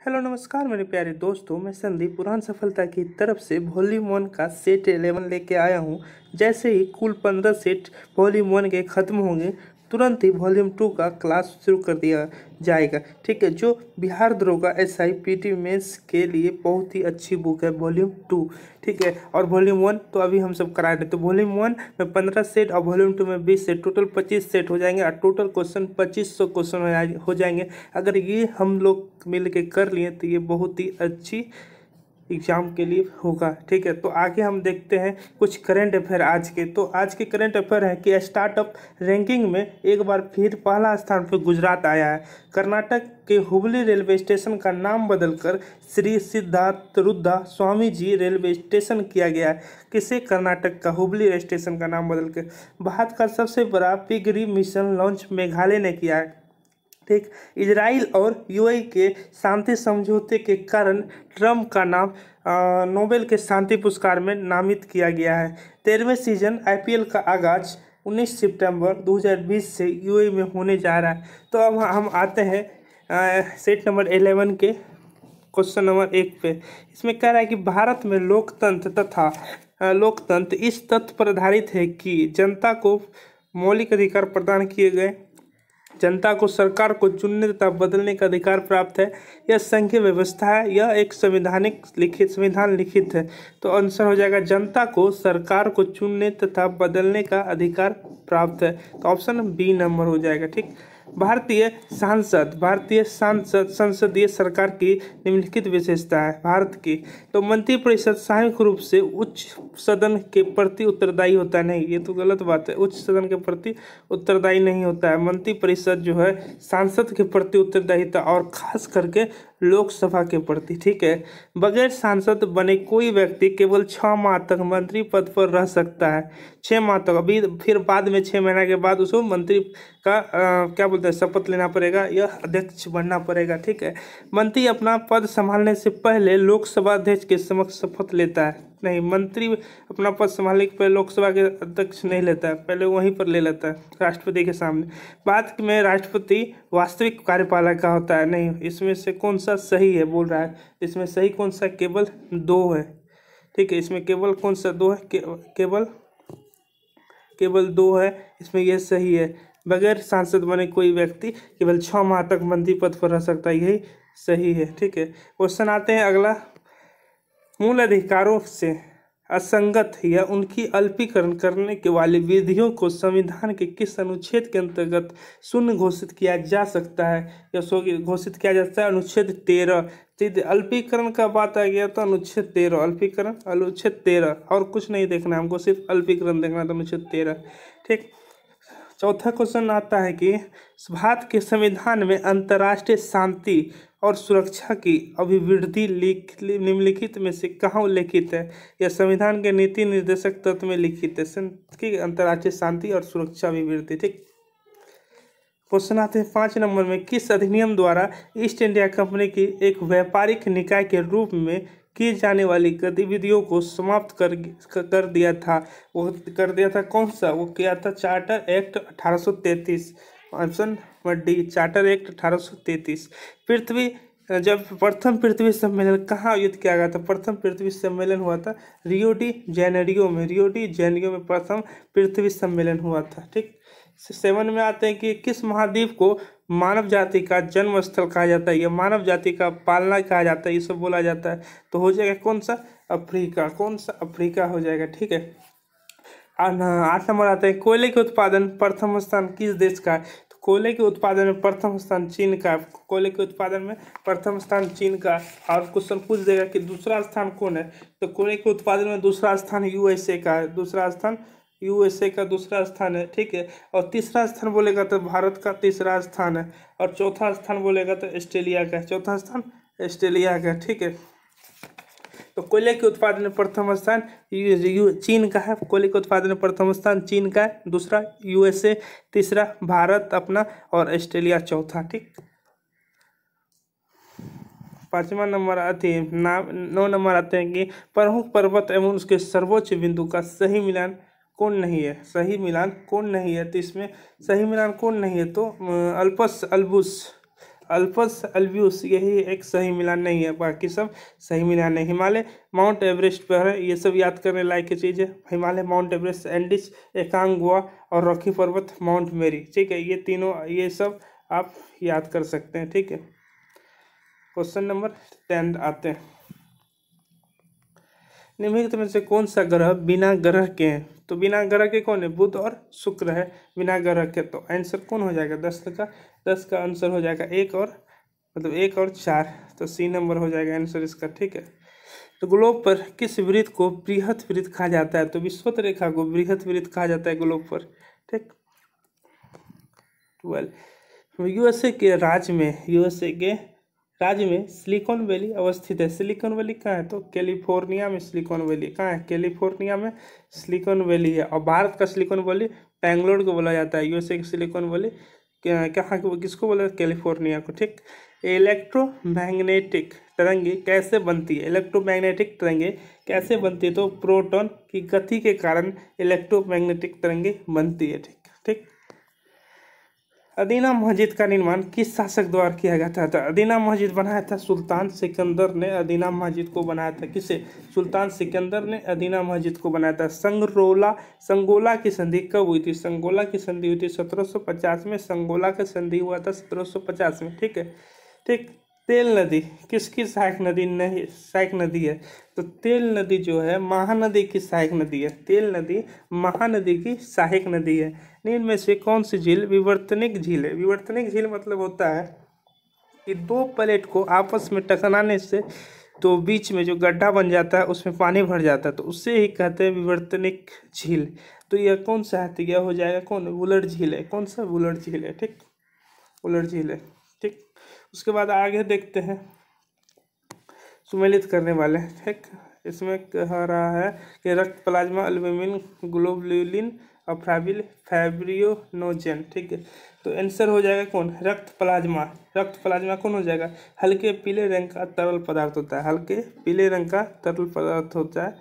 Hello नमस्कार मेरे प्यारे दोस्तों, मैं संदीप पुरान सफलता की तरफ से वॉल्यूम 1 का सेट 11 लेके आया हूँ। जैसे ही कुल 15 सेट वॉल्यूम 1 के ख़त्म होंगे तुरंत ही वॉल्यूम 2 का क्लास शुरू कर दिया जाएगा। ठीक है, जो बिहार दरोगा SI PT मेंस के लिए बहुत ही अच्छी बुक है वॉल्यूम 2। ठीक है, और वॉल्यूम 1 तो अभी हम सब करा रहे हैं। तो वॉल्यूम 1 में 15 सेट और वॉल्यूम 2 में 20 सेट, टोटल 25 सेट हो जाएंगे और टोटल क्वेश्चन 2500 क्वेश्चन हो जाएंगे। अगर ये हम लोग मिल के कर लिए तो ये बहुत ही अच्छी एग्जाम के लिए होगा। ठीक है, तो आगे हम देखते हैं कुछ करंट अफेयर आज के। तो आज के करंट अफेयर है कि स्टार्टअप रैंकिंग में एक बार फिर पहला स्थान पर गुजरात आया है। कर्नाटक के हुबली रेलवे स्टेशन का नाम बदलकर श्री सिद्धार्थरुद्रा स्वामी जी रेलवे स्टेशन किया गया है। किसे? कर्नाटक का हुबली स्टेशन का नाम बदल के। भारत का सबसे बड़ा पिगरी मिशन लॉन्च मेघालय ने किया है। ठीक, इजराइल और UAE के शांति समझौते के कारण ट्रम्प का नाम नोबेल के शांति पुरस्कार में नामित किया गया है। 13वें सीजन IPL का आगाज 19 सितंबर 2020 से UAE में होने जा रहा है। तो अब हम आते हैं सेट नंबर 11 के क्वेश्चन नंबर 1 पे। इसमें कह रहा है कि भारत में लोकतंत्र इस तथ्य पर आधारित है कि जनता को मौलिक अधिकार प्रदान किए गए, जनता को सरकार को चुनने तथा बदलने का अधिकार प्राप्त है। यह संघीय व्यवस्था है, यह एक संविधान लिखित है। तो आंसर हो जाएगा जनता को सरकार को चुनने तथा बदलने का अधिकार प्राप्त है। तो ऑप्शन बी नंबर हो जाएगा। ठीक, भारतीय संसदीय सरकार की निम्नलिखित विशेषता है भारत की। तो मंत्रिपरिषद सामूहिक रूप से उच्च सदन के प्रति उत्तरदायी होता है। नहीं, ये तो गलत बात है। उच्च सदन के प्रति उत्तरदायी नहीं होता है। मंत्रिपरिषद जो है सांसद के प्रति उत्तरदायिता और खास करके लोकसभा के प्रति। ठीक है, बगैर सांसद बने कोई व्यक्ति केवल 6 माह तक मंत्री पद पर रह सकता है। 6 माह तक, अभी फिर बाद में 6 महीने के बाद उसको मंत्री का क्या बोलते हैं शपथ लेना पड़ेगा, यह अध्यक्ष बनना पड़ेगा। ठीक है, मंत्री अपना पद संभालने से पहले लोकसभा अध्यक्ष के समक्ष शपथ लेता है। नहीं, मंत्री अपना पद संभालने के पहले लोकसभा के अध्यक्ष नहीं लेता है, पहले वहीं पर ले लेता है राष्ट्रपति के सामने। बाद में राष्ट्रपति वास्तविक कार्यपालक का होता है। नहीं, इसमें से कौन सा सही है बोल रहा है। इसमें सही कौन सा? केवल 2 है। ठीक है, इसमें केवल कौन सा 2 है? केवल 2 है, इसमें यह सही है। बगैर सांसद बने कोई व्यक्ति केवल 6 माह तक मंत्री पद पर रह सकता है, यही सही है। ठीक है, क्वेश्चन आते हैं अगला। मूल अधिकारों से असंगत या उनकी अल्पीकरण करने के वाली विधियों को संविधान के किस अनुच्छेद के अंतर्गत शून्य घोषित किया जा सकता है या घोषित किया जा सकता है? अनुच्छेद 13। अल्पीकरण का बात आ गया तो अनुच्छेद 13, अनुच्छेद 13, और कुछ नहीं देखना हमको, सिर्फ अल्पीकरण देखना, तो अनुच्छेद 13। ठीक, चौथा क्वेश्चन आता है कि भारत के संविधान में अंतर्राष्ट्रीय शांति और सुरक्षा की अभिवृद्धि निम्नलिखित में से कहाँ उल्लेखित है? यह संविधान के नीति निर्देशक तत्व में लिखित है कि अंतर्राष्ट्रीय शांति और सुरक्षा अभिवृद्धि। ठीक, क्वेश्चन आते हैं 5 नंबर में। किस अधिनियम द्वारा ईस्ट इंडिया कंपनी की एक व्यापारिक निकाय के रूप में की जाने वाली गतिविधियों को समाप्त कर दिया था? वो कर दिया था कौन सा? वो किया था charter act 1833। Option number D, charter act 1833। जब प्रथम पृथ्वी सम्मेलन कहाँ आयोजित किया गया था? प्रथम पृथ्वी सम्मेलन हुआ था रियो डी जेनेरियो में प्रथम पृथ्वी सम्मेलन हुआ था। ठीक, 7 में आते हैं कि किस महाद्वीप को मानव जाति का जन्म स्थल कहा जाता है या मानव जाति का पालना कहा जाता है, ये सब बोला जाता है? तो हो जाएगा कौन सा? अफ्रीका। कौन सा? अफ्रीका हो जाएगा। ठीक है, 8 नंबर आते हैं। कोयले के उत्पादन प्रथम स्थान किस देश का है? तो कोयले के उत्पादन में प्रथम स्थान चीन का। कोयले के उत्पादन में प्रथम स्थान चीन का। और क्वेश्चन पूछ देगा कि दूसरा स्थान कौन है? तो कोयले के उत्पादन में दूसरा स्थान USA का है। दूसरा स्थान USA का दूसरा स्थान है। ठीक है, और तीसरा स्थान बोलेगा तो भारत का तीसरा स्थान है, और चौथा स्थान बोलेगा तो ऑस्ट्रेलिया का है। चौथा स्थान ऑस्ट्रेलिया का। ठीक है, तो कोयले के उत्पादन में प्रथम स्थान चीन का है। कोयले के उत्पादन में प्रथम स्थान चीन का है, दूसरा USA, तीसरा भारत अपना, और ऑस्ट्रेलिया चौथा। ठीक, 5वां नंबर आते हैं 9 नंबर आते हैं कि प्रमुख पर्वत एवं उसके सर्वोच्च बिंदु का सही मिलान कौन नहीं है? सही मिलान कौन नहीं है? तो इसमें सही मिलान कौन नहीं है? तो अल्पस अल्पस अल्बियस यही एक सही मिलान नहीं है, बाकी सब सही मिलान है। हिमालय माउंट एवरेस्ट पर है, ये सब याद करने लायक की चीज़ है। हिमालय माउंट एवरेस्ट, एंडीज एकांगुआ और रॉकी पर्वत माउंट मेरी, ठीक है। ये तीनों ये सब आप याद कर सकते हैं, ठीक है। क्वेश्चन नंबर 10 आते हैं। निम्नलिखित में से कौन सा ग्रह बिना ग्रह के हैं? तो बिना ग्रह के कौन है? बुध और शुक्र है बिना ग्रह के। तो आंसर कौन हो जाएगा? 10 का आंसर हो जाएगा 1 और मतलब 1 और 4, तो सी नंबर हो जाएगा आंसर इसका, ठीक है। तो ग्लोब पर किस वृत्त को बृहत वृत्त कहा जाता है? तो विषुवत रेखा को बृहत वृत्त कहा जाता है ग्लोब पर, ठीक। 12 यूएसए के राज्य में सिलिकॉन वैली अवस्थित है। सिलिकॉन वैली कहाँ है? तो कैलिफोर्निया में सिलिकॉन वैली कहाँ है? कैलिफोर्निया में सिलिकॉन वैली है। और भारत का सिलिकॉन वैली बेंगलोर को बोला जाता है। यूएसए की सिलिकॉन वैली कहाँ को किसको बोला? कैलिफोर्निया को, ठीक। इलेक्ट्रोमैग्नेटिक तरंगे कैसे बनती है? इलेक्ट्रोमैग्नेटिक तरंगे कैसे बनती है? तो प्रोटॉन की गति के कारण इलेक्ट्रोमैग्नेटिक तरंगे बनती है, ठीक ठीक। अदीना मस्जिद का निर्माण किस शासक द्वारा किया गया था? तो अदीना मस्जिद बनाया था सुल्तान सिकंदर ने। अदीना मस्जिद को बनाया था किसे? सुल्तान सिकंदर ने अदीना मस्जिद को बनाया था। संगोला की संधि कब हुई थी? संगोला की संधि हुई थी 1750 में। संगोला का संधि हुआ था 1750 में, ठीक है, ठीक। तेल नदी किसकी सहायक नदी नहीं सहायक नदी है? तो तेल नदी जो है महानदी की सहायक नदी है। तेल नदी महानदी की सहायक नदी है। निम्न में से कौन सी झील विवर्तनिक झील है? विवर्तनिक झील मतलब होता है कि दो प्लेट को आपस में टकराने से तो बीच में जो गड्ढा बन जाता है उसमें पानी भर जाता है, तो उससे ही कहते हैं विवर्तनिक झील। तो यह कौन सा है? तो यह हो जाएगा कौन? वुलर झील है। कौन सा? वुलर झील है, ठीक, वुलर झील है, ठीक। उसके बाद आगे देखते हैं सुमेलित करने वाले, ठीक। इसमें कह रहा है कि रक्त प्लाज्मा, एल्बुमिन, ग्लोब्युलिन और फैब्रियोनोजेन, ठीक है। तो आंसर हो जाएगा कौन? रक्त प्लाज्मा। रक्त प्लाज्मा कौन हो जाएगा? हल्के पीले रंग का तरल पदार्थ होता है। हल्के पीले रंग का तरल पदार्थ होता है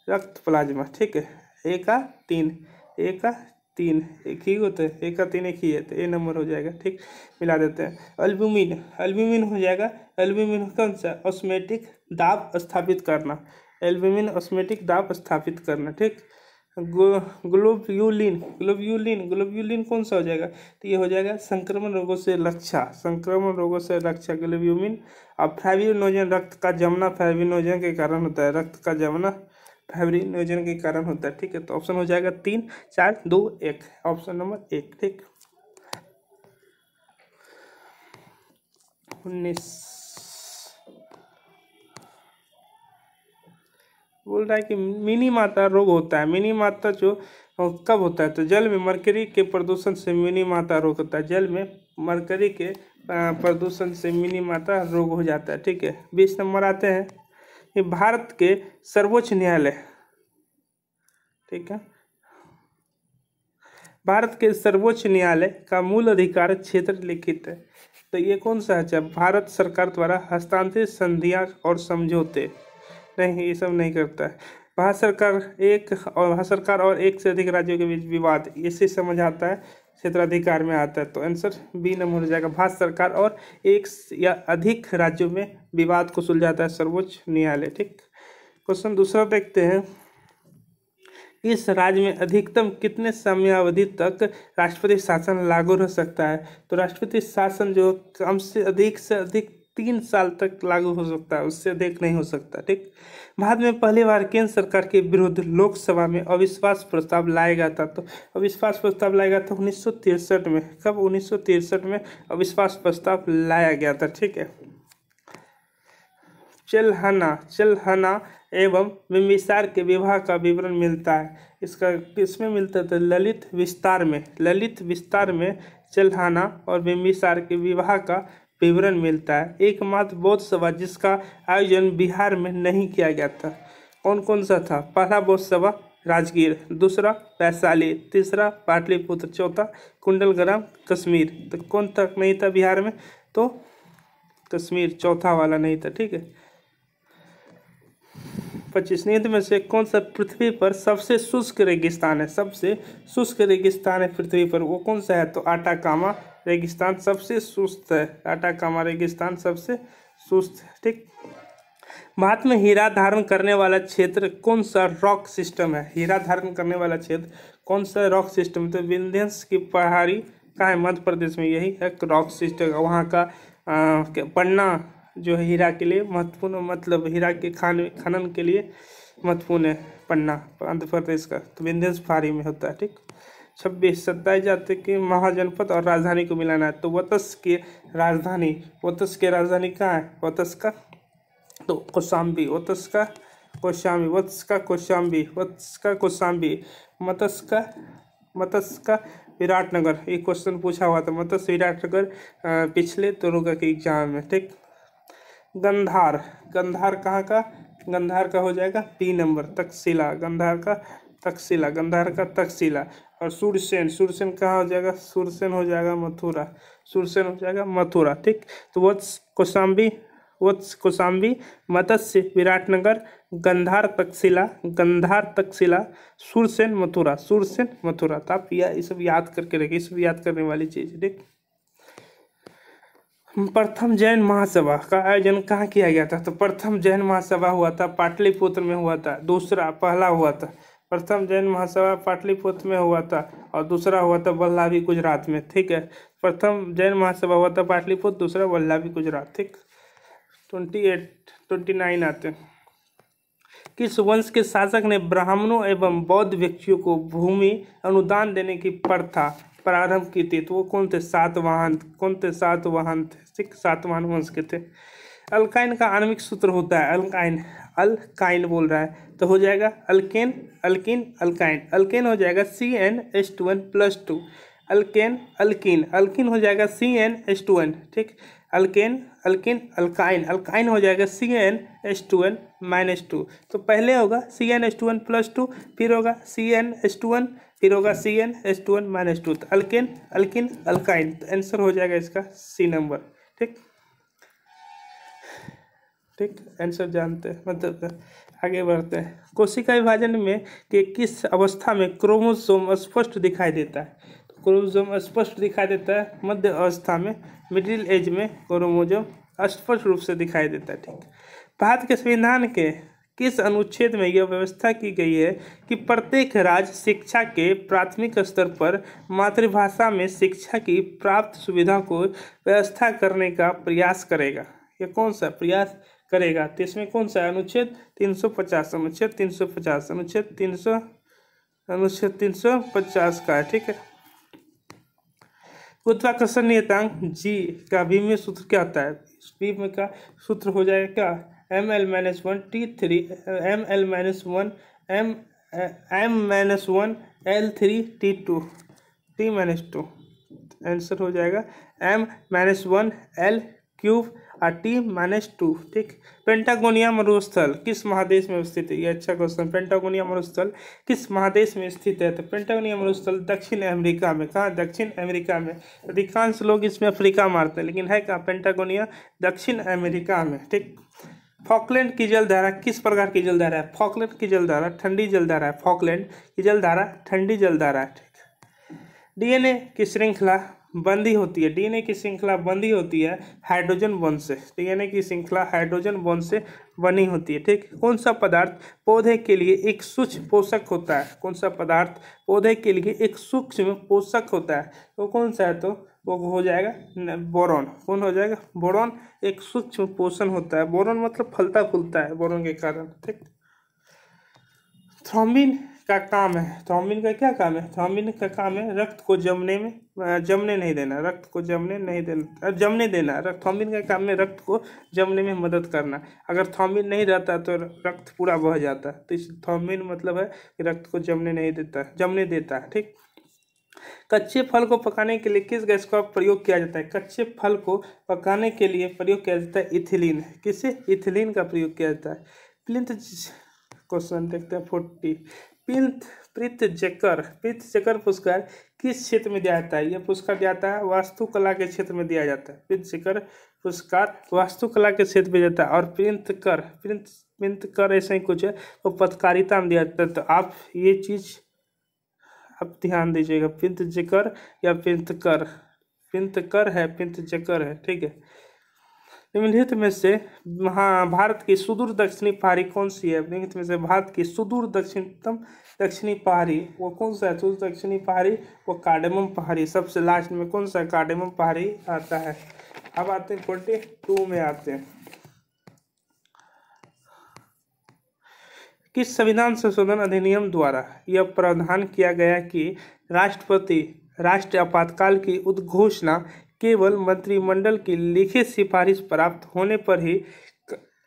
रक्त प्लाज्मा, ठीक है। ए का 3 एक ही होता है। ए का 3 एक ही है, तो ए नंबर हो जाएगा, ठीक। मिला देते हैं। एल्ब्यूमिन हो जाएगा। एल्ब्यूमिन कौन सा? ऑस्मेटिक दाब स्थापित करना। एल्ब्यूमिन ऑस्मेटिक दाब स्थापित करना, ठीक। ग्लोब्यूलिन कौन सा हो जाएगा? तो ये हो जाएगा संक्रमण रोगों से रक्षा। संक्रमण रोगों से रक्षा ग्लोब्यूलिन। और फैब्रिनोजन रक्त का जमना फैब्रिनोजन के कारण होता है। रक्त का जमना फैब्रिनोजन के कारण होता है, ठीक है। तो ऑप्शन हो जाएगा 3, 4, 2, 1, ऑप्शन नंबर 1, ठीक। 19 बोल रहा है कि मिनी माता रोग होता है। मिनी माता जो कब होता है? तो जल में मरकरी के प्रदूषण से मिनी माता रोग होता है। जल में मरकरी के प्रदूषण से मिनी माता रोग हो जाता है, ठीक है। 20 नंबर आते हैं कि भारत के सर्वोच्च न्यायालय, ठीक है, भारत के सर्वोच्च न्यायालय का मूल अधिकार क्षेत्र लिखित है। तो ये कौन सा है? भारत सरकार द्वारा हस्तांतरित संधियां और समझौते नहीं, ये सब नहीं करता है। भारत सरकार और एक से अधिक राज्यों के बीच विवाद, इसे समझ आता है, क्षेत्राधिकार में आता है। तो आंसर बी नंबर हो जाएगा। भारत सरकार और एक या अधिक राज्यों में विवाद को सुलझाता है सर्वोच्च न्यायालय, ठीक। क्वेश्चन दूसरा देखते हैं। इस राज्य में अधिकतम कितने समयावधि तक राष्ट्रपति शासन लागू रह सकता है? तो राष्ट्रपति शासन जो कम से अधिक 3 साल तक लागू हो सकता है, उससे अधिक नहीं हो सकता, ठीक। भारत में पहली बार केंद्र सरकार के विरुद्ध लोकसभा में अविश्वास प्रस्ताव लाया गया था। तो अविश्वास प्रस्ताव लाया गया था 1963 में। कब? 1963 में अविश्वास प्रस्ताव लाया गया था, ठीक है। चलहना एवं बिंबिसार के विवाह का विवरण मिलता है। इसका किसमें मिलता है? ललित विस्तार में चलहना और बिंबिसार के विवाह का विवरण मिलता है। एकमात्र बौद्ध सभा जिसका आयोजन बिहार में नहीं किया गया था, कौन सा था? पहला बौद्ध सभा राजगीर, दूसरा वैशाली, तीसरा पाटलिपुत्र, चौथा कुंडलग्राम कश्मीर। तो कौन तक नहीं था बिहार में? तो कश्मीर चौथा वाला नहीं था, ठीक है। 25 निम्न में से कौन सा पृथ्वी पर सबसे शुष्क रेगिस्तान है? सबसे शुष्क रेगिस्तान है पृथ्वी पर, वो कौन सा है? तो आटाकामा रेगिस्तान सबसे सुस्त है, अटाकामा रेगिस्तान सबसे सुस्त है। ठीक, भारत में हीरा धारण करने वाला क्षेत्र कौन सा रॉक सिस्टम है? हीरा धारण करने वाला क्षेत्र कौन सा रॉक सिस्टम? तो विंध्याचल की पहाड़ी का है, मध्य प्रदेश में, यही एक रॉक सिस्टम। वहाँ का पन्ना जो है हीरा के लिए महत्वपूर्ण, मतलब हीरा के खनन के लिए महत्वपूर्ण है पन्ना आंध्र प्रदेश का, तो विंध्याचल पहाड़ी में होता है। ठीक, 26 27 जाते कि महाजनपद और राजधानी को मिलाना है, तो वत्स की राजधानी कहाँ है? वत्स का तो कौशाम्बी, वत्स का कौशाम्बी, मत्स्य का विराटनगर। एक क्वेश्चन पूछा हुआ था, मत्स्य विराटनगर पिछले दोनों का एग्जाम में। ठीक, गंधार कहाँ का? गंधार का हो जाएगा बी नंबर, तक्षशिला, गंधार का तक्षशिला। और सूरसेन कहाँ हो जाएगा? सूरसेन हो जाएगा मथुरा। ठीक, तो वत्स कौशाम्बी, मत्स्य विराटनगर, गंधार तक्षशिला, सूरसेन मथुरा। तो आप ये सब याद करके रखिए, सब याद करने वाली चीज है। ठीक, प्रथम जैन महासभा का आयोजन कहाँ किया गया था? तो प्रथम जैन महासभा हुआ था पाटलिपुत्र में हुआ था। पहला हुआ था प्रथम जैन महासभा पाटलिपुत्र में हुआ था, और दूसरा हुआ था वल्लभी गुजरात में। ठीक है, प्रथम जैन महासभा हुआ था पाटलिपुत्र, दूसरा वल्लभी गुजरात। ठीक, 29 आते हैं। किस वंश के शासक ने ब्राह्मणों एवं बौद्ध व्यक्तियों को भूमि अनुदान देने की प्रथा प्रारंभ की थी? तो वो कौन थे? सातवाहन थे। ठीक, सातवाहन वंश के थे। अल्काइन का आणविक सूत्र होता है, अल्काइन बोल रहा है, तो हो जाएगा अल्केन, अल्काइन हो जाएगा CnH2n+2। अल्कीन हो जाएगा CnH2n। ठीक, अल्काइन हो जाएगा CnH2n-2। तो पहले होगा CnH2n+2, फिर होगा CnH2n, फिर होगा CnH2n-2। तो अल्काइन। तो आंसर हो जाएगा इसका सी नंबर। ठीक, आंसर जानते हैं, मतलब आगे बढ़ते हैं। कोशिका विभाजन में के किस अवस्था में क्रोमोसोम स्पष्ट दिखाई देता है? तो क्रोमोसोम स्पष्ट दिखाई देता है मध्य अवस्था में, मिडिल एज में क्रोमोसोम स्पष्ट रूप से दिखाई देता है। ठीक, भारत के संविधान के किस अनुच्छेद में यह व्यवस्था की गई है कि प्रत्येक राज्य शिक्षा के प्राथमिक स्तर पर मातृभाषा में शिक्षा की प्राप्त सुविधा को व्यवस्था करने का प्रयास करेगा? ये कौन सा प्रयास करेगा? तो इसमें कौन सा? अनुच्छेद 350 का है। ठीक है, गुरुत्वाकर्षण नियतांक जी का भीमीय सूत्र क्या होता है? भीम का सूत्र हो जाएगा क्या? ml-1 T3 ml-1 m-1 L3 T2 T-2। Answer हो जाएगा m-1 L³ और T-2। ठीक, पेंटागोनिया मरुस्थल किस महादेश में स्थित है? ये अच्छा क्वेश्चन। पेंटागोनिया मरुस्थल किस महादेश में स्थित है? तो पेंटागोनिया मरुस्थल दक्षिण अमेरिका में। कहाँ? दक्षिण अमेरिका में। अधिकांश लोग इसमें अफ्रीका मारते हैं, लेकिन है कहाँ? पेंटागोनिया दक्षिण अमेरिका में। ठीक, फॉकलैंड की जलधारा किस प्रकार की जलधारा है? फॉकलैंड की जलधारा ठंडी जलधारा है। फॉकलैंड की जलधारा ठंडी जलधारा है। ठीक, डीएनए की श्रृंखला बंधी होती है। डीएनए की श्रृंखला बंधी होती है हाइड्रोजन बॉन्ड से। डीएनए की श्रृंखला हाइड्रोजन बॉन्ड से बनी होती है। ठीक, कौन सा पदार्थ पौधे के लिए एक सूक्ष्म पोषक होता है? कौन सा पदार्थ पौधे के लिए एक सूक्ष्म पोषक होता है? वो कौन सा है? तो वो हो जाएगा बोरॉन। कौन हो जाएगा? बोरॉन एक सूक्ष्म पोषण होता है। बोरॉन मतलब फलता फूलता है बोरॉन के कारण। ठीक, थ्रोम्बिन का काम है। थ्रोम्बिन का क्या काम है? थ्रोम्बिन का काम है रक्त को जमने नहीं देना। थ्रोम्बिन का काम है रक्त को जमने में मदद करना। अगर थ्रोम्बिन नहीं रहता तो रक्त पूरा बह जाता है। तो इस थ्रोम्बिन मतलब है कि रक्त को जमने देता है। ठीक, कच्चे फल को पकाने के लिए किस गैस का प्रयोग किया जाता है? कच्चे फल को पकाने के लिए प्रयोग किया जाता है इथिलीन। किससे? इथिलीन का प्रयोग किया जाता है। क्वेश्चन देखते हैं 40। प्रीतजकर पुरस्कार किस क्षेत्र में दिया जाता है? यह पुरस्कार दिया जाता है वास्तुकला के क्षेत्र में दिया जाता है। प्रीतजकर पुरस्कार वास्तुकला के क्षेत्र में जाता है। और प्रिंतकर ऐसा ही कुछ है, वो पत्रकारिता में दिया जाता है। तो आप ये चीज आप ध्यान दीजिएगा, प्रिंतजकर या प्रिंतकर पिंतकर है, पिंतचकर है, ठीक है। निम्नलिखित में से भारत की सुदूर दक्षिणी पहाड़ी कौन सी है? निम्नलिखित में से भारत की सुदूर दक्षिणी पहाड़ी वो कौन सा है? सुदूर दक्षिणी पहाड़ी वो कार्डेमम पहाड़ी, सबसे लास्ट में कौन सा कार्डेमम पहाड़ी आता है। अब आते हैं 42 में आते हैं। किस संविधान संशोधन अधिनियम द्वारा यह प्रावधान किया गया कि राष्ट्रपति राष्ट्रीय आपातकाल की उद्घोषणा केवल मंत्रिमंडल की लिखित सिफारिश प्राप्त होने पर ही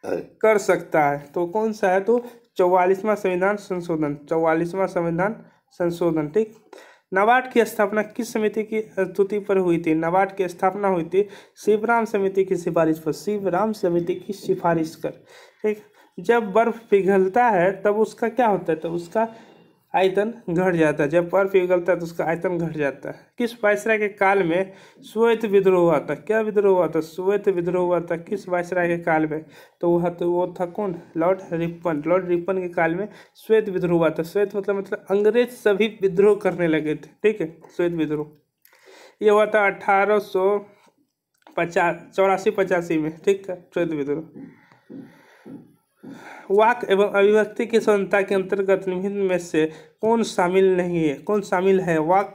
कर सकता है? तो कौन सा है? तो 44वां संविधान संशोधन, 44वां संविधान संशोधन, ठीक। नाबार्ड की स्थापना किस समिति की स्तुति पर हुई थी? नाबार्ड की स्थापना हुई थी शिवराम समिति की सिफारिश पर, शिवराम समिति की सिफारिश कर, ठीक। जब बर्फ पिघलता है तब उसका क्या होता है? तो उसका आयतन घट जाता है। जब बर्फ पिघलता है तो उसका आयतन घट जाता है। किस वायसराय के काल में श्वेत विद्रोह हुआ था? क्या विद्रोह हुआ था? श्वेत विद्रोह हुआ था किस वायसराय के काल में? तो वो था कौन? Lord Ripon. लॉर्ड रिपन के काल में श्वेत विद्रोह हुआ था। श्वेत मतलब अंग्रेज सभी विद्रोह करने लगे थे, ठीक है, श्वेत विद्रोह। ये हुआ था 1884-85 में, ठीक है, श्वेत विद्रोह। वाक एवं अभिव्यक्ति की स्वतंत्रता के अंतर्गत निम्नलिखित में से कौन शामिल नहीं है? कौन शामिल है? वाक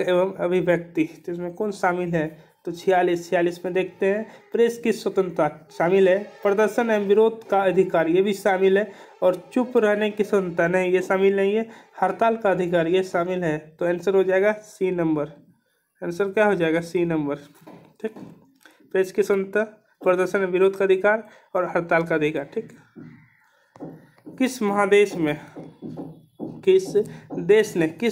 एवं अभिव्यक्ति, तो इसमें कौन शामिल है? तो 46 में देखते हैं। प्रेस की स्वतंत्रता शामिल है। प्रदर्शन एवं विरोध का अधिकार ये भी शामिल है। और चुप रहने की स्वतंत्रता नहीं, ये शामिल नहीं है। हड़ताल का अधिकार ये शामिल है। तो आंसर हो जाएगा सी नंबर। आंसर क्या हो जाएगा? सी नंबर, ठीक। प्रेस की स्वतंत्रता, प्रदर्शन विरोध का अधिकार और हड़ताल का अधिकार, ठीक। किस महादेश में किस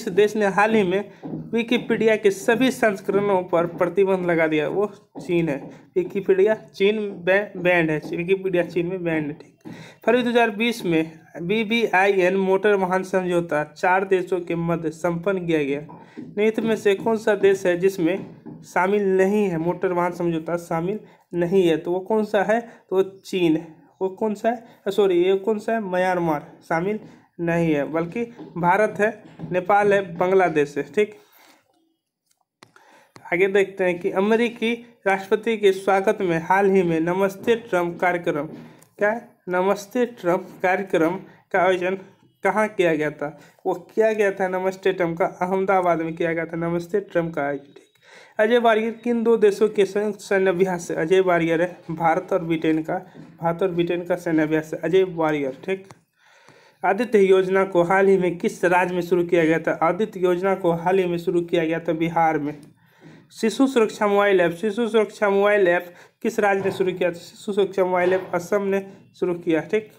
देश ने हाल ही में विकिपीडिया के सभी संस्करणों पर प्रतिबंध लगा दिया? वो चीन है। विकिपीडिया चीन बैंड है, विकिपीडिया चीन में बैंड है, ठीक। फरवरी 2020 में BBIN मोटर वाहन समझौता 4 देशों के मध्य संपन्न किया गया। निम्नलिखित में से कौन सा देश है जिसमें शामिल नहीं है? मोटर वाहन समझौता शामिल नहीं है, तो वो कौन सा है? तो चीन है। वो कौन सा है? सॉरी, ये कौन सा है? म्यांमार शामिल नहीं है, बल्कि भारत है, नेपाल है, बांग्लादेश है, ठीक। आगे देखते हैं कि अमेरिकी राष्ट्रपति के स्वागत में हाल ही में नमस्ते ट्रम्प कार्यक्रम, क्या है? नमस्ते ट्रम्प कार्यक्रम का आयोजन कहाँ किया गया था? वो किया गया था नमस्ते ट्रम्प का अहमदाबाद में किया गया था नमस्ते ट्रम्प का आयोजन, ठीक। अजय वारियर किन 2 देशों के संयुक्त सैन्य अभ्यास है? अजय वारियर है भारत और ब्रिटेन का सैन्य अभ्यास है अजय वारियर, ठीक। आदित्य योजना को हाल ही में किस राज्य में शुरू किया गया था? आदित्य योजना को हाल ही में शुरू किया गया था बिहार में। शिशु सुरक्षा मोबाइल ऐप किस राज्य ने शुरू किया था? शिशु सुरक्षा मोबाइल ऐप असम ने शुरू किया, ठीक।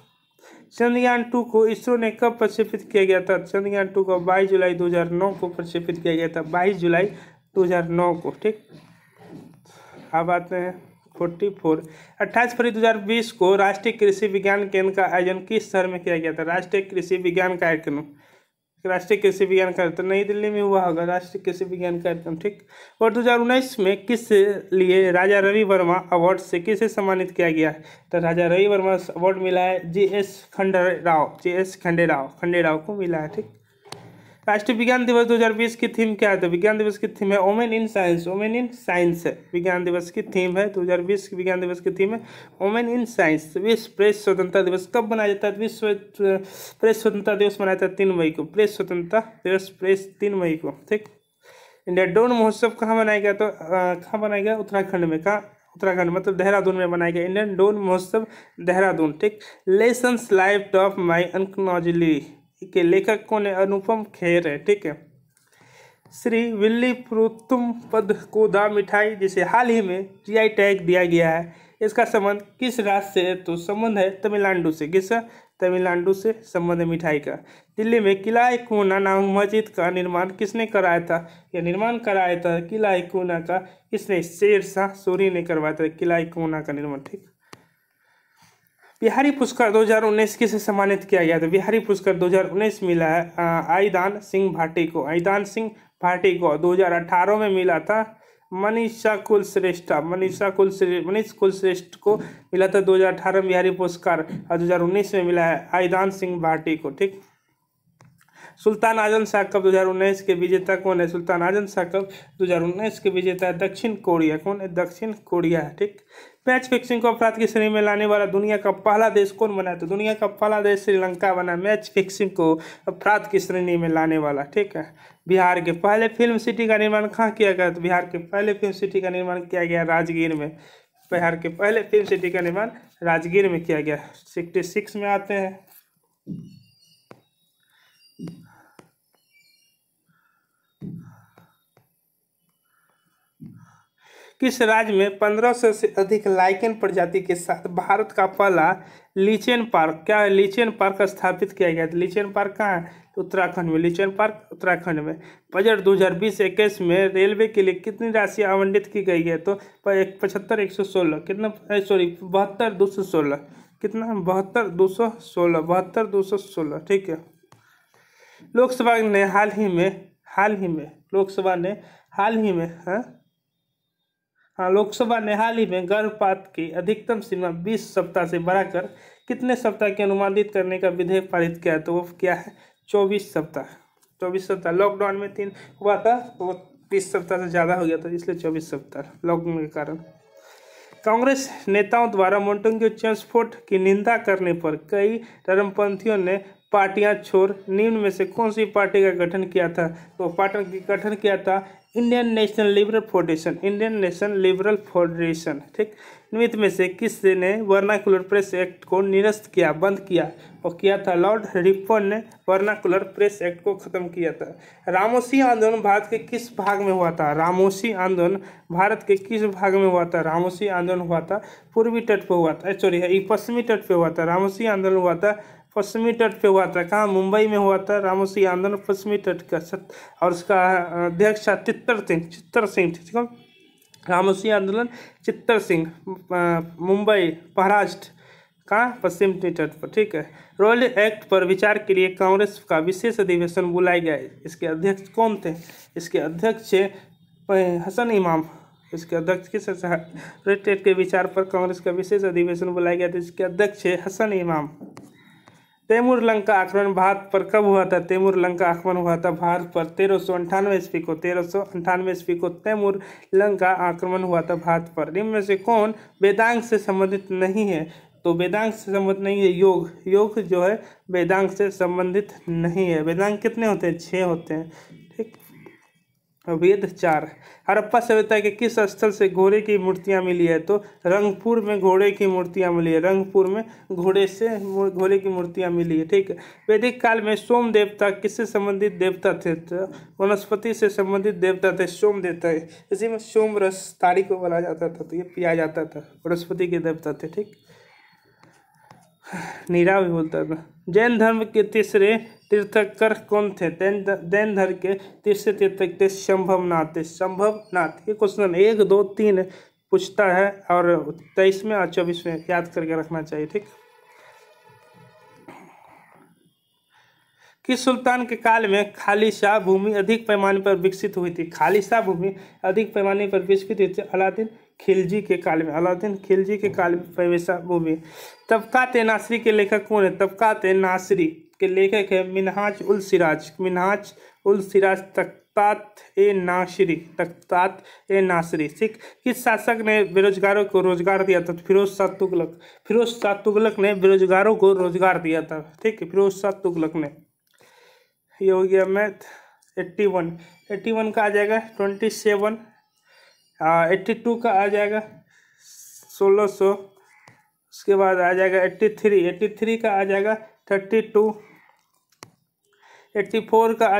चंद्रयान 2 को इसरो ने कब प्रक्षेपित किया गया था? चंद्रयान 2 को 22 जुलाई 2009 को प्रक्षेपित किया गया था, 22 जुलाई 2009 को, ठीक। अब आते हैं 44। 28 फरवरी 2020 को राष्ट्रीय कृषि विज्ञान केंद्र का आयोजन किस शहर में किया गया था? राष्ट्रीय कृषि विज्ञान कार्यक्रम नई दिल्ली में हुआ होगा, राष्ट्रीय कृषि विज्ञान कार्यक्रम, ठीक। और 2019 में किस लिए राजा रवि वर्मा अवार्ड से किसे सम्मानित किया गया? तो राजा रवि वर्मा अवार्ड मिला है जी.एस. खंडेराव को मिला है, ठीक। राष्ट्रीय विज्ञान दिवस 2020 की थीम क्या है? तो विज्ञान दिवस की थीम है वुमेन इन साइंस है। विज्ञान दिवस की थीम है 2020 की विज्ञान दिवस की थीम है वुमेन इन साइंस। विश्व प्रेस स्वतंत्रता दिवस कब मनाया जाता है? विश्व प्रेस स्वतंत्रता दिवस मनाया जाता है 3 मई को। प्रेस स्वतंत्रता दिवस 3 मई को, ठीक। इंडिया ड्रोन महोत्सव कहाँ मनाया गया? तो कहाँ बनाया गया? उत्तराखंड में। कहाँ? उत्तराखंड मतलब देहरादून में बनाया गया इंडियन ड्रोन महोत्सव, देहरादून, ठीक। लेसन्स लाइफ ऑफ माई अनकनॉजली के लेखक कौन है? अनुपम खेर है, ठीक है। श्री विल्लीपुतुम पद को दा मिठाई जिसे हाल ही में GI टैग दिया गया है, इसका संबंध किस राज्य से है? तो संबंध है तमिलनाडु से। किसका? तमिलनाडु से संबंध है मिठाई का। दिल्ली में किला कोना नामक मस्जिद का निर्माण किसने कराया था? यह निर्माण कराया था किला कोना का किसने? शेर शाह सूरी ने करवाया था किला कोना का निर्माण, ठीक। बिहारी पुरस्कार 2019 किसे सम्मानित किया गया था? बिहारी पुरस्कार 2019 मिला है आईदान सिंह भाटी को। आईदान सिंह भाटी को 2018 में मिला था मनीष कुलश्रेष्ठ को मिला था 2018 में बिहारी पुरस्कार और 2019 में मिला है आईदान सिंह भाटी को, ठीक। सुल्तान आजम शाह कप 2019 के विजेता कौन है? सुल्तान आजम शाह कप 2019 के विजेता है दक्षिण कोरिया। कौन है? दक्षिण कोरिया है, ठीक। मैच फिक्सिंग को अपराध की श्रेणी में लाने वाला दुनिया का पहला देश कौन बना है? तो दुनिया का पहला देश श्रीलंका बना मैच फिक्सिंग को अपराध की श्रेणी में लाने वाला, ठीक है। बिहार के पहले फिल्म सिटी का निर्माण कहाँ किया गया? तो बिहार के पहले फिल्म सिटी का निर्माण किया गया राजगीर में। बिहार के पहले फिल्म सिटी का निर्माण राजगीर में किया गया। 66 में आते हैं। किस राज्य में 1500 से अधिक लाइकेन प्रजाति के साथ भारत का पहला लीचेन पार्क, क्या है, लीचेन पार्क स्थापित किया गया? तो लीचेन पार्क कहाँ है? उत्तराखंड में। लीचेन पार्क उत्तराखंड में। बजट 2020-21 में रेलवे के लिए कितनी राशि आवंटित की गई है? तो 75,116 कितना, सॉरी 72,216 कितना, 72,216 ठीक है। लोकसभा ने हाल ही में गर्भपात की अधिकतम सीमा 20 सप्ताह से बढ़ाकर कितने सप्ताह की अनुमानित करने का विधेयक पारित किया है? तो वो क्या है? 24 सप्ताह। 24 सप्ताह। लॉकडाउन में 3 हुआ था, वो 30 सप्ताह से ज़्यादा हो गया था, इसलिए 24 सप्ताह लॉकडाउन के कारण। कांग्रेस नेताओं द्वारा मोन्टेग्यू चर्चफोर्ड की निंदा करने पर कई धर्मपंथियों ने पार्टियां छोड़ निम्न में से कौन सी पार्टी का गठन किया था? तो पार्टी का गठन किया था इंडियन नेशनल लिबरल फेडरेशन, ठीक। निम्न में से किसने वर्नाकुलर प्रेस एक्ट को निरस्त किया, बंद किया? और किया था लॉर्ड रिपन ने वर्नाकुलर प्रेस एक्ट को खत्म किया था। रामोसी आंदोलन भारत के किस भाग में हुआ था? रामोसी आंदोलन भारत के किस भाग में हुआ था? रामोसी आंदोलन हुआ था पूर्वी तट पर हुआ था, सॉरी ये पश्चिमी तट पे हुआ था। रामोसी आंदोलन हुआ था पश्चिमी तट पे हुआ था। कहाँ? मुंबई में हुआ था रामोसी आंदोलन पश्चिमी तट का, और उसका अध्यक्ष था चित्तर सिंह, ठीक है। रामोसी आंदोलन चित्तर सिंह, मुंबई महाराष्ट्र, कहाँ? पश्चिम तट पर, ठीक है। रॉयल एक्ट पर विचार के लिए कांग्रेस का विशेष अधिवेशन बुलाया गया है। इसके अध्यक्ष कौन थे? इसके अध्यक्ष हसन इमाम। इसके अध्यक्ष किस? रॉयल एक्ट के विचार पर कांग्रेस का विशेष अधिवेशन बुलाया गया था। इसके अध्यक्ष है हसन इमाम। तैमूर लंका आक्रमण भारत पर कब हुआ था? तैमूर लंका आक्रमण हुआ था भारत पर 1398 ईस्वी को। 1398 ईस्वी को तैमूर लंका आक्रमण हुआ था भारत पर। निम्न में से कौन वेदांग से संबंधित नहीं है? तो वेदांग से संबंधित नहीं है योग जो है वेदांग से संबंधित नहीं है। वेदांग कितने होते हैं? 6 होते हैं, ठीक। वेद 4। हड़प्पा सभ्यता के किस स्थल से घोड़े की मूर्तियां मिली है? तो रंगपुर में घोड़े की मूर्तियां मिली है। रंगपुर में घोड़े की मूर्तियां मिली है, ठीक है। वैदिक काल में सोम देवता किससे संबंधित देवता थे? तो वनस्पति से संबंधित देवता थे सोम देवता। इसी में सोम रस ताड़ी को बोला जाता था, तो ये पिया जाता था, वनस्पति के देवता थे, ठीक। नीरा भी बोलता था। जैन धर्म के तीसरे तीर्थंकर कौन थे? जैन धर्म के तीसरे तीर्थंकर थे संभवनाथ। ये क्वेश्चन 1, 2, 3 पूछता है, और 23 में और 24 में याद करके रखना चाहिए, ठीक। किस सुल्तान के काल में खालिशा भूमि अधिक पैमाने पर विकसित हुई थी? खालिशा भूमि अधिक पैमाने पर विकसित हुई थी अलाउद्दीन खिलजी के काल में। पैवेशा भूमि। तबकात नासरी के लेखक कौन है? तबकात नासरी के लेखक है मिनहाज उल सिराज। तख्तात ए नासरी, ठीक। किस शासक ने बेरोजगारों को रोजगार दिया था? फिरोज शाह तुगलक ने बेरोजगारों को रोजगार दिया था, ठीक है, फिरोज शाह तुगलक ने। ये हो गया मैथ। 81 का आ जाएगा 27, 82 का आ जाएगा 1600, उसके बाद आ जाएगा 83 का आ जाएगा 32, 84 का आ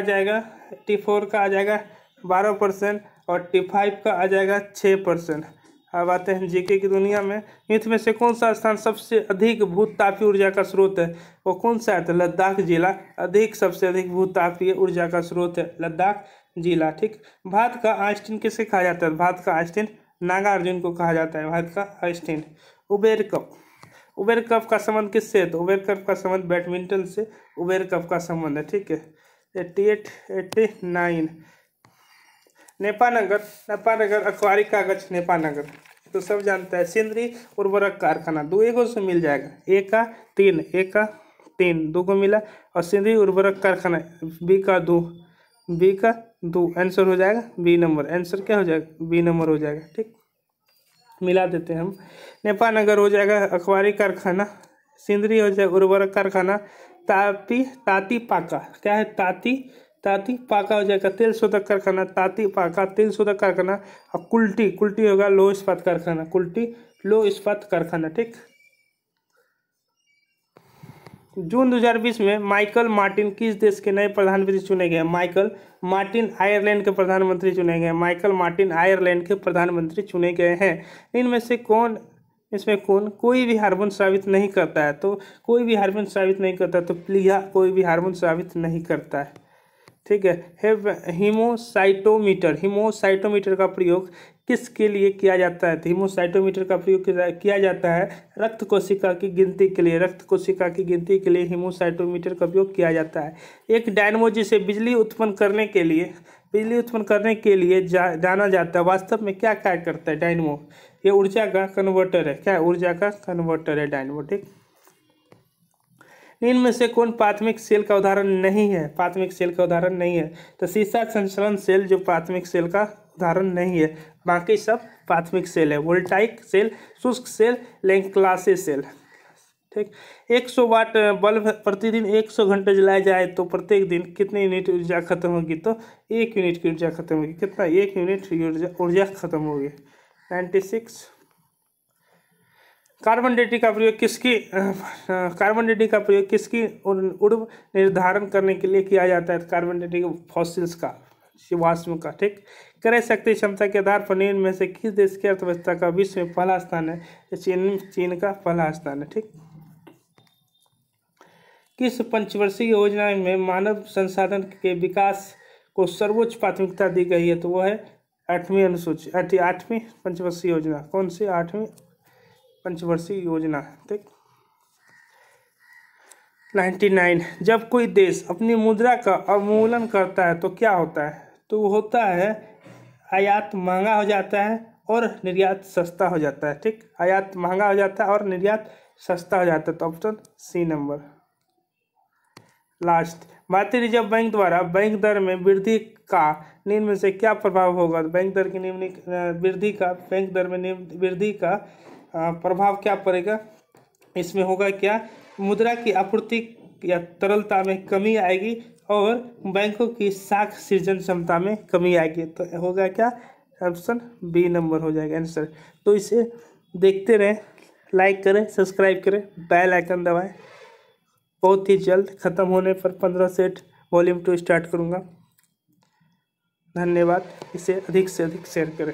जाएगा 12%, और 85 का आ जाएगा 6%। अब आते हैं जीके की दुनिया में। निम्न में से कौन सा स्थान सबसे अधिक भूतापीय ऊर्जा का स्रोत है? वो कौन सा है? तो लद्दाख जिला सबसे अधिक भूतापीय ऊर्जा का स्रोत है, लद्दाख जिला, ठीक। भारत का आइंस्टीन किसे कहा जाता है? भारत का आइंस्टीन नागार्जुन को कहा जाता है, भारत का आइंस्टीन। उबेर कप का संबंध किससे है? तो उबेर कप का संबंध बैडमिंटन से उबेर कप का संबंध है, ठीक है। 89 नेपानगर अक्वारी कागज नेपानगर तो सब जानता है। सिंदरी उर्वरक कारखाना 2 से मिल जाएगा। 1 का 3 3 2 को मिला, और सिंधु उर्वरक कारखाना बी का 2 आंसर हो जाएगा बी नंबर। आंसर क्या हो जाएगा? बी नंबर हो जाएगा। ठीक, मिला देते हैं हम। नेपाल नगर हो जाएगा अखबारी कारखाना, सिंदरी हो जाएगा उर्वरक कारखाना, ताती पाका क्या है? ताती पाका हो जाएगा तेल शोधक कारखाना, ताती पाका तेल शोधक कारखाना, और कुल्टी होगा लोह इस्पात कारखाना, कुल्टी लोह इस्पात कारखाना। ठीक, जून 2020 में माइकल मार्टिन किस देश के नए प्रधानमंत्री चुने गए? माइकल मार्टिन आयरलैंड के प्रधानमंत्री चुने गए। माइकल मार्टिन आयरलैंड के प्रधानमंत्री चुने गए हैं। इनमें से कौन कोई भी हार्मोन स्रावित नहीं करता है? तो कोई भी हार्मोन स्रावित नहीं करता, तो प्लीहा कोई भी हार्मोन स्रावित नहीं करता है। ठीक है। हीमोसाइटोमीटर का प्रयोग किसके लिए किया जाता है? तो हीमोसाइटोमीटर का प्रयोग किया जाता है रक्त कोशिका की गिनती के लिए। रक्त कोशिका की गिनती के लिए हीमोसाइटोमीटर का उपयोग किया जाता है। एक डायनमो जिसे बिजली उत्पन्न करने के लिए जाना जाता है, वास्तव में क्या कार्य करता है डायनमो? ये ऊर्जा का कन्वर्टर है। क्या? ऊर्जा का कन्वर्टर है डायनमो। ठीक, इनमें से कौन प्राथमिक सेल का उदाहरण नहीं है? प्राथमिक सेल का उदाहरण नहीं है, तो सीसा संचलन सेल जो प्राथमिक सेल का उदाहरण नहीं है, बाकी सब प्राथमिक सेल है। वोल्टाइक सेल, शुष्क सेल, लैंक्लासे सेल। ठीक, 100 वाट बल्ब प्रतिदिन 100 घंटे जलाया जाए तो प्रत्येक दिन कितनी यूनिट ऊर्जा खत्म होगी? तो 1 यूनिट की ऊर्जा खत्म होगी। कितना? 1 यूनिट ऊर्जा खत्म होगी। 96। कार्बन डेटिंग का प्रयोग किसकी उर्व निर्धारण करने के लिए किया जाता है? कार्बन डेटिंग फॉसिल्स का, जीवाश्म का। ठीक, क्रय शक्ति क्षमता के आधार पर निम्न में से किस देश की अर्थव्यवस्था का विश्व में पहला स्थान है? चीन का पहला स्थान है। ठीक, किस पंचवर्षीय योजना में मानव संसाधन के विकास को सर्वोच्च प्राथमिकता दी गई है? तो वो है 8वीं अनुसूची, 8वीं पंचवर्षीय योजना। कौन सी? 8वीं पंचवर्षीय योजना। ठीक, 99। जब कोई देश अपनी मुद्रा का अवमूल्यन करता है तो क्या होता है? तो होता है आयात महंगा हो जाता है और निर्यात सस्ता हो जाता है। ठीक, आयात महंगा हो जाता है और निर्यात सस्ता हो जाता है, तो ऑप्शन सी नंबर। लास्ट, भारतीय रिजर्व बैंक द्वारा बैंक दर में वृद्धि का निम्न में से क्या प्रभाव होगा? बैंक दर की बैंक दर में वृद्धि का प्रभाव क्या पड़ेगा? इसमें होगा क्या? मुद्रा की आपूर्ति या तरलता में कमी आएगी और बैंकों की साख सृजन क्षमता में कमी आएगी। तो होगा क्या? ऑप्शन बी नंबर हो जाएगा आंसर। तो इसे देखते रहें, लाइक करें, सब्सक्राइब करें, बेल आइकन दबाएं। बहुत ही जल्द ख़त्म होने पर 15 सेट वॉल्यूम 2 स्टार्ट करूँगा। धन्यवाद। इसे अधिक से अधिक शेयर करें।